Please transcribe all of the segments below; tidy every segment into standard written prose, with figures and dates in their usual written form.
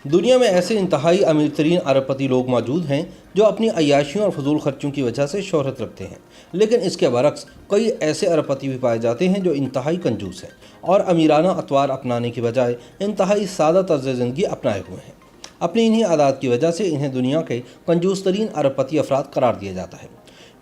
دنیا میں ایسے انتہائی امیر ترین ارب پتی لوگ موجود ہیں جو اپنی عیاشیوں اور فضول خرچیوں کی وجہ سے شہرت رکھتے ہیں، لیکن اس کے برعکس کئی ایسے ارب پتی بھی پائے جاتے ہیں جو انتہائی کنجوس ہیں اور امیرانہ اطوار اپنانے کی بجائے انتہائی سادہ طرز زندگی اپنائے ہوئے ہیں۔ اپنی انہی عادات کی وجہ سے انہیں دنیا کے کنجوس ترین ارب پتی افراد قرار دیا جاتا ہے۔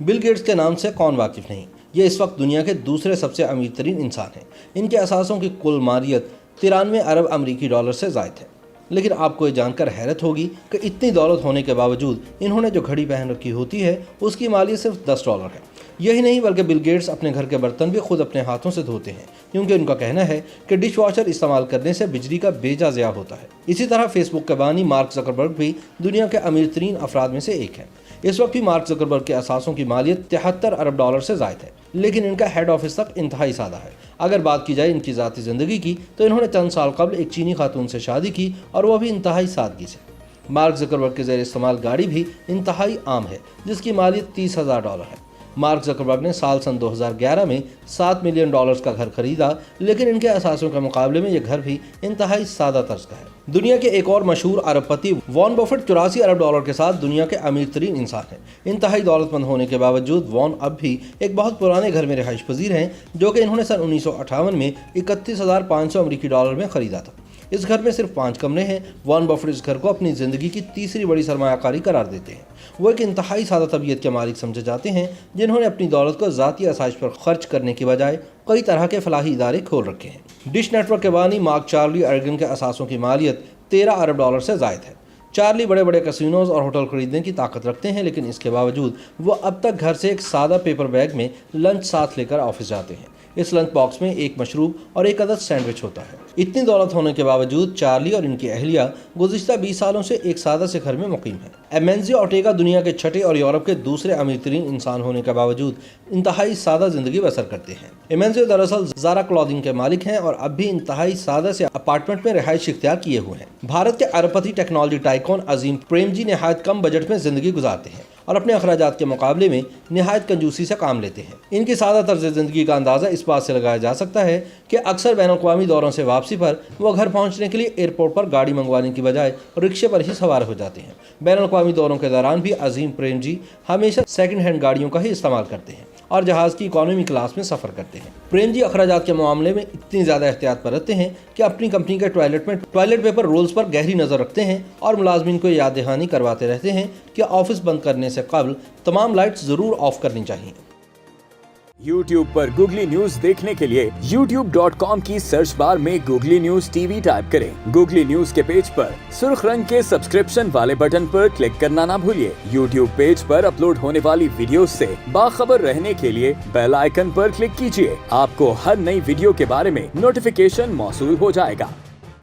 بل گیٹس کے نام سے کون واقف نہیں؟ یہ اس وقت دنیا کے دوسرے سب سے امیر ترین انسان ہیں۔ ان کے اثاثوں کی کل مالیت 93 ارب امریکی ڈالر سے زائد ہے۔ لیکن آپ کو یہ جان کر حیرت ہوگی کہ اتنی دولت ہونے کے باوجود انہوں نے جو گھڑی پہن رکھی ہوتی ہے اس کی مالیت صرف $10 ہے۔ یہی نہیں بلکہ بل گیٹس اپنے گھر کے برتن بھی خود اپنے ہاتھوں سے دھوتے ہیں، کیونکہ ان کا کہنا ہے کہ ڈش واشر استعمال کرنے سے بجلی کا بیجا ضیاع ہوتا ہے۔ اسی طرح فیس بک کے بانی مارک زکربرگ بھی دنیا کے امیر ترین افراد میں سے ایک ہیں۔ اس وقت بھی مارک زکربرگ کے اثاثوں کی مالیت 73 ارب ڈالر سے زائد ہے، لیکن ان کا ہیڈ آفس تک انتہائی سادہ ہے۔ اگر بات کی جائے ان کی ذاتی زندگی کی تو انہوں نے چند سال قبل ایک چینی خاتون سے شادی کی اور وہ بھی انتہائی سادگی سے۔ مارک زکربرگ کے زیر استعمال گاڑی بھی انتہائی عام ہے جس کی مالیت $30,000 ہے۔ مارک زکربرگ نے سن 2011 میں $7 ملین کا گھر خریدا، لیکن ان کے اثاثوں کے مقابلے میں یہ گھر بھی انتہائی سادہ طرز کا ہے۔ دنیا کے ایک اور مشہور ارب پتی وارن بفٹ 84 ارب ڈالر کے ساتھ دنیا کے امیر ترین انسان ہیں۔ انتہائی دولت مند ہونے کے باوجود وارن اب بھی ایک بہت پرانے گھر میں رہائش پذیر ہیں جو کہ انہوں نے سن 1958 میں $31,500 امریکی ڈالر میں خریدا تھا۔ اس گھر میں صرف 5 کمرے ہیں۔ وارن بفٹ اس گھر کو اپنی زندگی کی تیسری بڑی سرمایہ کاری قرار دیتے ہیں۔ وہ ایک انتہائی سادہ طبیعت کے مالک سمجھے جاتے ہیں جنہوں نے اپنی دولت کو ذاتی آسائش پر خرچ کرنے کی بجائے کئی طرح کے فلاحی ادارے کھول رکھے ہیں۔ ڈش نیٹ ورک کے بانی مارک چارلی ارگن کے اثاثوں کی مالیت 13 ارب ڈالر سے زائد ہے۔ چارلی بڑے بڑے کسینوز اور ہوٹل خریدنے کی طاقت رکھتے ہیں، لیکن اس کے باوجود وہ اب تک گھر سے ایک سادہ پیپر بیگ میں لنچ ساتھ لے کر آفس جاتے ہیں۔ اس لنچ باکس میں ایک مشروب اور ایک عدد سینڈوچ ہوتا ہے۔ اتنی دولت ہونے کے باوجود چارلی اور ان کی اہلیہ گزشتہ 20 سالوں سے ایک سادہ سے گھر میں مقیم ہیں۔ ایمینزیو اورٹیگا دنیا کے چھٹے اور یورپ کے دوسرے امیر ترین انسان ہونے کے باوجود انتہائی سادہ زندگی بسر کرتے ہیں۔ ایمینزیو دراصل زارا کلودنگ کے مالک ہیں اور اب بھی انتہائی سادہ سے اپارٹمنٹ میں رہائش اختیار کیے ہوئے ہیں۔ بھارت کے ارب پتی ٹیکنالوجی ٹائکون عظیم پریم جی نہایت کم بجٹ میں زندگی گزارتے ہیں اور اپنے اخراجات کے مقابلے میں نہایت کنجوسی سے کام لیتے ہیں۔ ان کی سادہ طرز زندگی کا اندازہ اس بات سے لگایا جا سکتا ہے کہ اکثر بین الاقوامی دوروں سے واپسی پر وہ گھر پہنچنے کے لیے ایئرپورٹ پر گاڑی منگوانے کی بجائے رکشے پر ہی سوار ہو جاتے ہیں۔ بین الاقوامی دوروں کے دوران بھی عظیم پریم جی ہمیشہ سیکنڈ ہینڈ گاڑیوں کا ہی استعمال کرتے ہیں اور جہاز کی اکانومی کلاس میں سفر کرتے ہیں۔ پریم جی اخراجات کے معاملے میں اتنی زیادہ احتیاط برتتے ہیں کہ اپنی کمپنی کے ٹوائلٹ میں ٹوائلٹ پیپر رولز پر گہری نظر رکھتے ہیں اور ملازمین کو یاد دہانی کرواتے رہتے ہیں کہ آفس بند کرنے سے قبل تمام لائٹس ضرور آف کرنی چاہیے۔ YouTube پر گوگلی نیوز دیکھنے کے لیے youtube.com کی سرچ بار میں googly news T V type کریں۔ گوگلی نیوز کے پیج پر سرخ رنگ کے سبسکرپشن والے بٹن پر کلک کرنا نہ بھولیے۔ YouTube پیج پر اپلوڈ ہونے والی ویڈیوز سے باخبر رہنے کے لیے بیل آئیکن پر کلک کیجیے۔ آپ کو ہر نئی ویڈیو کے بارے میں نوٹیفیکیشن موصول ہو جائے گا۔